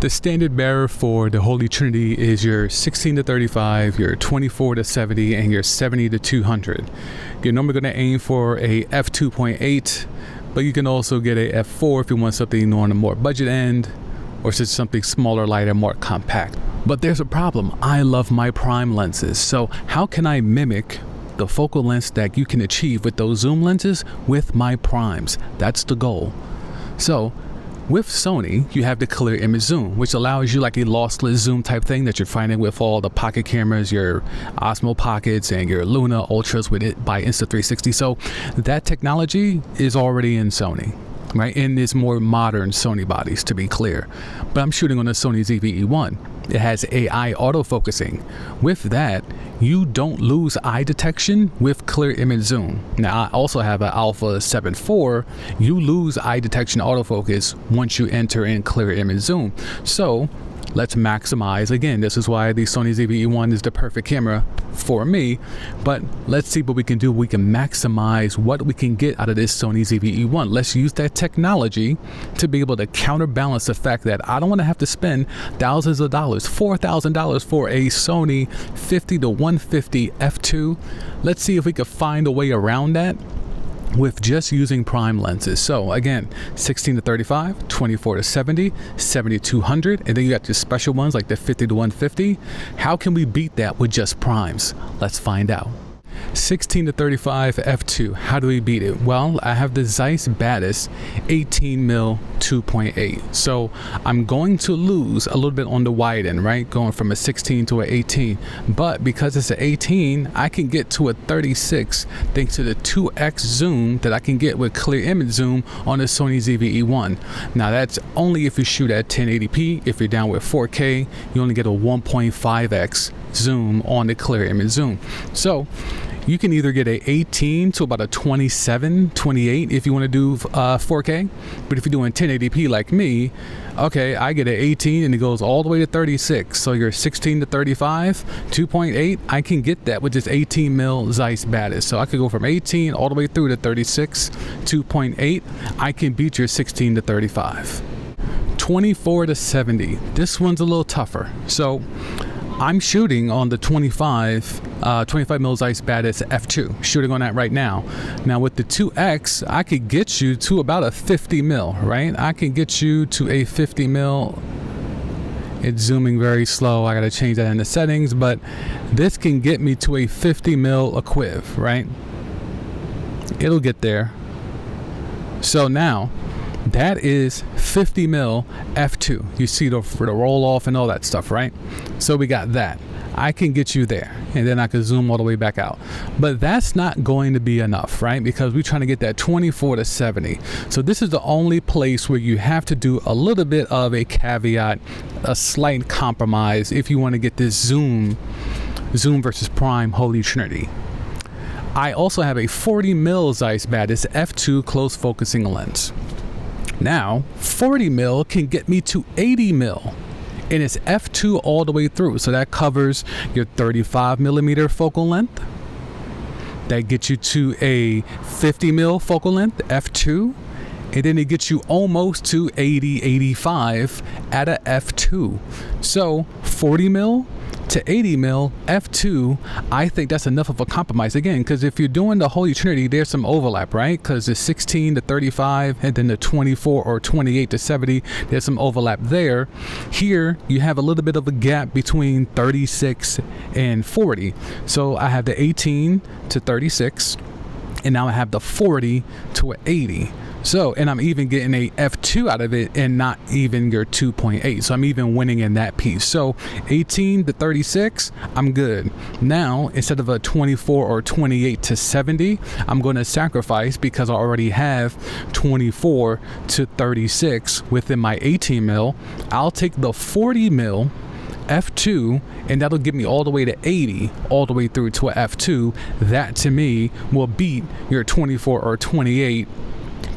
The standard bearer for the Holy Trinity is your 16 to 35, your 24 to 70, and your 70 to 200. You're normally going to aim for a f2.8, but you can also get a f4 if you want something on a more budget end, or just something smaller, lighter, more compact. But there's a problem. I love my prime lenses. So how can I mimic the focal length that you can achieve with those zoom lenses with my primes? That's the goal. So with Sony, you have the Clear Image Zoom, which allows you like a lossless zoom type thing that you're finding with all the pocket cameras, your Osmo Pockets and your Luna Ultras with it by Insta360. So that technology is already in Sony, right? In its more modern Sony bodies, to be clear. But I'm shooting on a Sony ZV-E1. It has AI autofocusing. With that, you don't lose eye detection with Clear Image Zoom. Now, I also have an Alpha 7.4. You lose eye detection autofocus once you enter in Clear Image Zoom. So let's maximize. Again, this is why the Sony ZV-E1 is the perfect camera for me. But let's see what we can do. We can maximize what we can get out of this Sony ZV-E1. Let's use that technology to be able to counterbalance the fact that I don't want to have to spend thousands of dollars, $4,000 for a Sony 50 to 150 f2. Let's see if we could find a way around that with just using prime lenses. So again, 16 to 35, 24 to 70, 70 to 200, and then you got your special ones like the 50 to 150. How can we beat that with just primes? Let's find out. 16 to 35 f2, how do we beat it? Well, I have the Zeiss Batis 18mm 2.8, so I'm going to lose a little bit on the wide end, right, going from a 16 to an 18, but because it's an 18, I can get to a 36 thanks to the 2x zoom that I can get with Clear Image Zoom on the Sony ZV-E1. Now that's only if you shoot at 1080p. If you're down with 4K, you only get a 1.5x zoom on the Clear Image Zoom. So you can either get a 18 to about a 27, 28 if you want to do 4K. But if you're doing 1080p like me, okay, I get an 18 and it goes all the way to 36. So you're 16 to 35, 2.8. I can get that with this 18mm Zeiss Batis. So I could go from 18 all the way through to 36, 2.8. I can beat your 16 to 35. 24 to 70. This one's a little tougher. So I'm shooting on the 25mm Zeiss Batis f2, shooting on that right now. Now with the 2x, I could get you to about a 50mm, right? I can get you to a 50mm. It's zooming very slow. I gotta change that in the settings, but this can get me to a 50mm equiv, right? It'll get there. So now, that is 50mm f2. You see the roll off and all that stuff, right? So we got that. I can get you there, and then I can zoom all the way back out. But that's not going to be enough, right? Because we're trying to get that 24 to 70. So this is the only place where you have to do a little bit of a caveat, a slight compromise if you want to get this zoom versus prime Holy Trinity. I also have a 40mm Zeiss Batis f2 close focusing lens. Now, 40mm can get me to 80mm, and it's f2 all the way through. So that covers your 35mm focal length. That gets you to a 50mm focal length, f2. And then it gets you almost to 80, 85 at a f2. So 40mm to 80mm f2, I think that's enough of a compromise. Again, because if you're doing the Holy Trinity, there's some overlap, right? Because the 16 to 35 and then the 24 or 28 to 70, there's some overlap there. Here, you have a little bit of a gap between 36 and 40. So I have the 18 to 36, and now I have the 40 to 80. So, and I'm even getting a f2 out of it and not even your 2.8. So I'm even winning in that piece. So 18 to 36, I'm good. Now, instead of a 24 or 28 to 70, I'm going to sacrifice because I already have 24 to 36 within my 18mm. I'll take the 40mm f2, and that'll get me all the way to 80, all the way through to a f2. That to me will beat your 24 or 28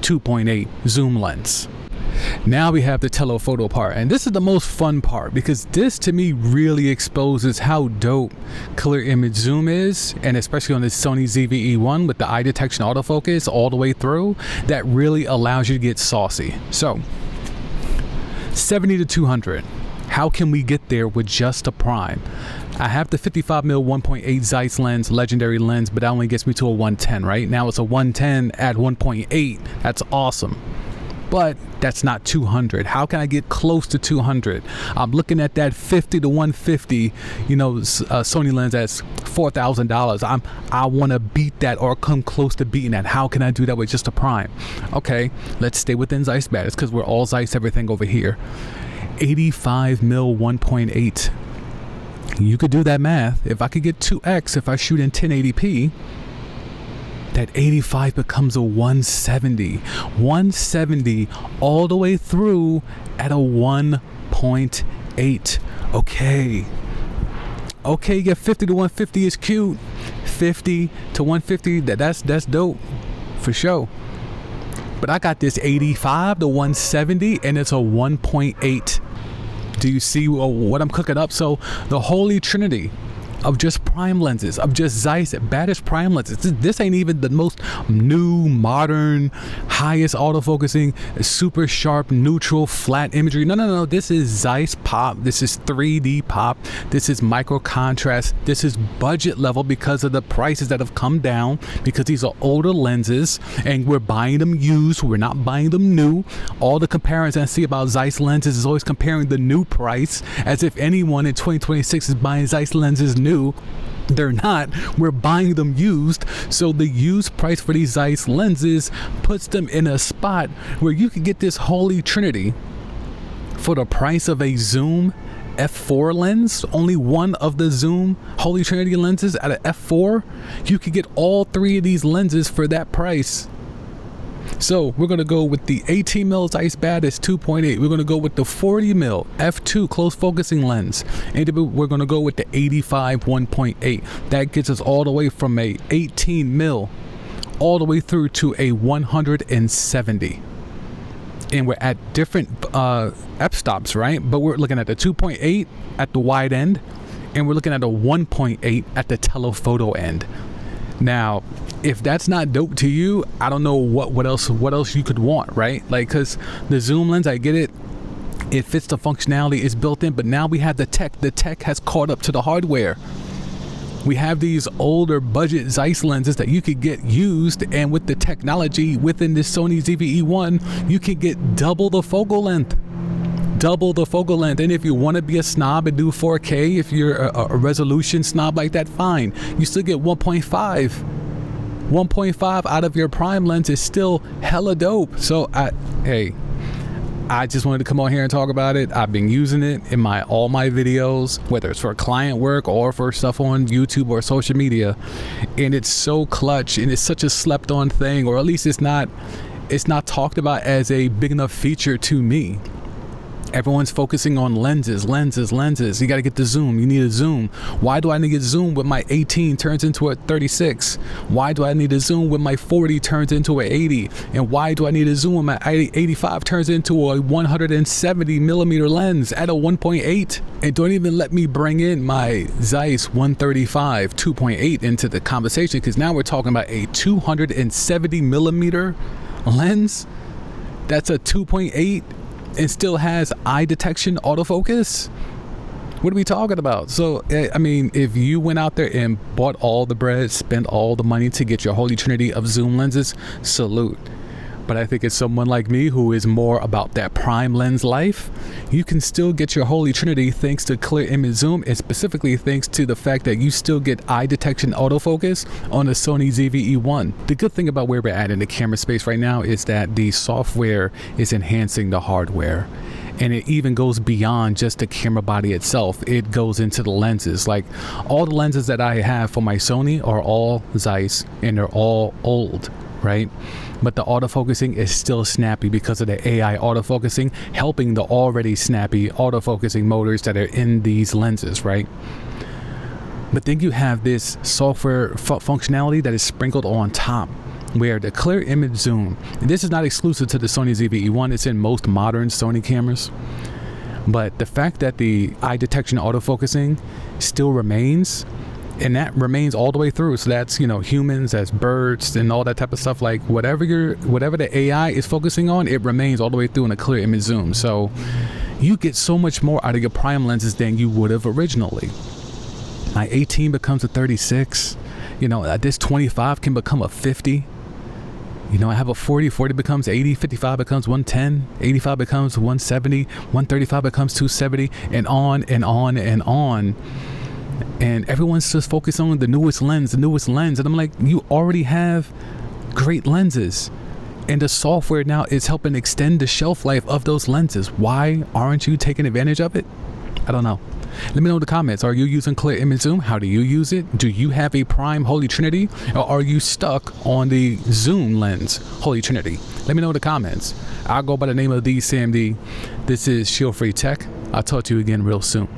2.8 zoom lens. Now we have the telephoto part, and this is the most fun part because this to me really exposes how dope Clear Image Zoom is, and especially on the Sony ZV-E1 with the eye detection autofocus all the way through, that really allows you to get saucy. So 70 to 200. How can we get there with just a prime? I have the 55mm 1.8 Zeiss lens, legendary lens, but that only gets me to a 110, right? Now it's a 110 at 1.8. That's awesome. But that's not 200. How can I get close to 200? I'm looking at that 50 to 150, Sony lens that's $4,000. I want to beat that or come close to beating that. How can I do that with just a prime? Okay, let's stay within Zeiss batters because we're all Zeiss everything over here. 85mm 1.8. You could do that math. If I could get 2x, if I shoot in 1080p, that 85 becomes a 170. 170 all the way through at a 1.8. Okay, yeah, 50 to 150 is cute. 50 to 150, that's dope for sure. But I got this 85 to 170 and it's a 1.8. Do you see what I'm cooking up? So the holy trinity of just prime lenses, of just Zeiss baddest prime lenses. This ain't even the most new, modern, highest autofocusing, super sharp, neutral, flat imagery. No. This is Zeiss pop. This is 3D pop. This is micro contrast. This is budget level because of the prices that have come down, because these are older lenses and we're buying them used. We're not buying them new. All the comparisons I see about Zeiss lenses is always comparing the new price, as if anyone in 2026 is buying Zeiss lenses new. They're not. We're buying them used. So the used price for these Zeiss lenses puts them in a spot where you can get this holy trinity for the price of a Zoom f4 lens. Only one of the Zoom holy trinity lenses at an f4. You could get all three of these lenses for that price. So we're going to go with the 18mm Zeiss baddest 2.8. We're going to go with the 40mm f2 close focusing lens. And we're going to go with the 85 1.8. That gets us all the way from a 18mm all the way through to a 170. And we're at different f-stops, right? But we're looking at the 2.8 at the wide end, and we're looking at a 1.8 at the telephoto end. Now, if that's not dope to you, I don't know what else you could want, right? Like, because the zoom lens, I get it. It fits the functionality, it's built in, but now we have the tech. The tech has caught up to the hardware. We have these older budget Zeiss lenses that you could get used, and with the technology within this Sony ZV-E1, you can get double the focal length. And if you want to be a snob and do 4K, if you're a resolution snob like that, fine. You still get 1.5. 1.5 out of your prime lens is still hella dope. So I just wanted to come on here and talk about it. I've been using it in all my videos, whether it's for client work or for stuff on YouTube or social media, and it's so clutch, and it's such a slept on thing, or at least it's not talked about as a big enough feature to me. Everyone's focusing on lenses. You got to get the zoom. You need a zoom. Why do I need a zoom when my 18 turns into a 36? Why do I need a zoom when my 40 turns into an 80? And why do I need a zoom when my 85 turns into a 170 millimeter lens at a 1.8? And don't even let me bring in my Zeiss 135 2.8 into the conversation, because now we're talking about a 270 millimeter lens that's a 2.8 and still has eye detection autofocus. What are we talking about? So, I mean, if you went out there and bought all the bread, spent all the money to get your holy trinity of zoom lenses, salute. But I think it's someone like me who is more about that prime lens life. You can still get your holy trinity thanks to Clear Image Zoom, and specifically thanks to the fact that you still get eye detection autofocus on the Sony ZV-E1. The good thing about where we're at in the camera space right now is that the software is enhancing the hardware. And it even goes beyond just the camera body itself. It goes into the lenses. Like, all the lenses that I have for my Sony are all Zeiss, and they're all old, right? But the autofocusing is still snappy because of the AI autofocusing, helping the already snappy autofocusing motors that are in these lenses, right? But then you have this software functionality that is sprinkled on top, where the Clear Image Zoom, and this is not exclusive to the Sony ZV-E1, it's in most modern Sony cameras. But the fact that the eye detection autofocusing still remains, and that remains all the way through. So that's, humans, as birds, and all that type of stuff. Like, whatever the AI is focusing on, it remains all the way through in a Clear Image Zoom. So you get so much more out of your prime lenses than you would have originally. My 18 becomes a 36. You know, this 25 can become a 50. You know, I have a 40 becomes 80, 55 becomes 110, 85 becomes 170, 135 becomes 270, and on and on and on. And everyone's just focused on the newest lens. And I'm like, you already have great lenses. And the software now is helping extend the shelf life of those lenses. Why aren't you taking advantage of it? I don't know. Let me know in the comments. Are you using Clear Image Zoom? How do you use it? Do you have a prime Holy Trinity? Or are you stuck on the Zoom lens Holy Trinity? Let me know in the comments. I'll go by the name of the CMD. This is Shield Free Tech. I'll talk to you again real soon.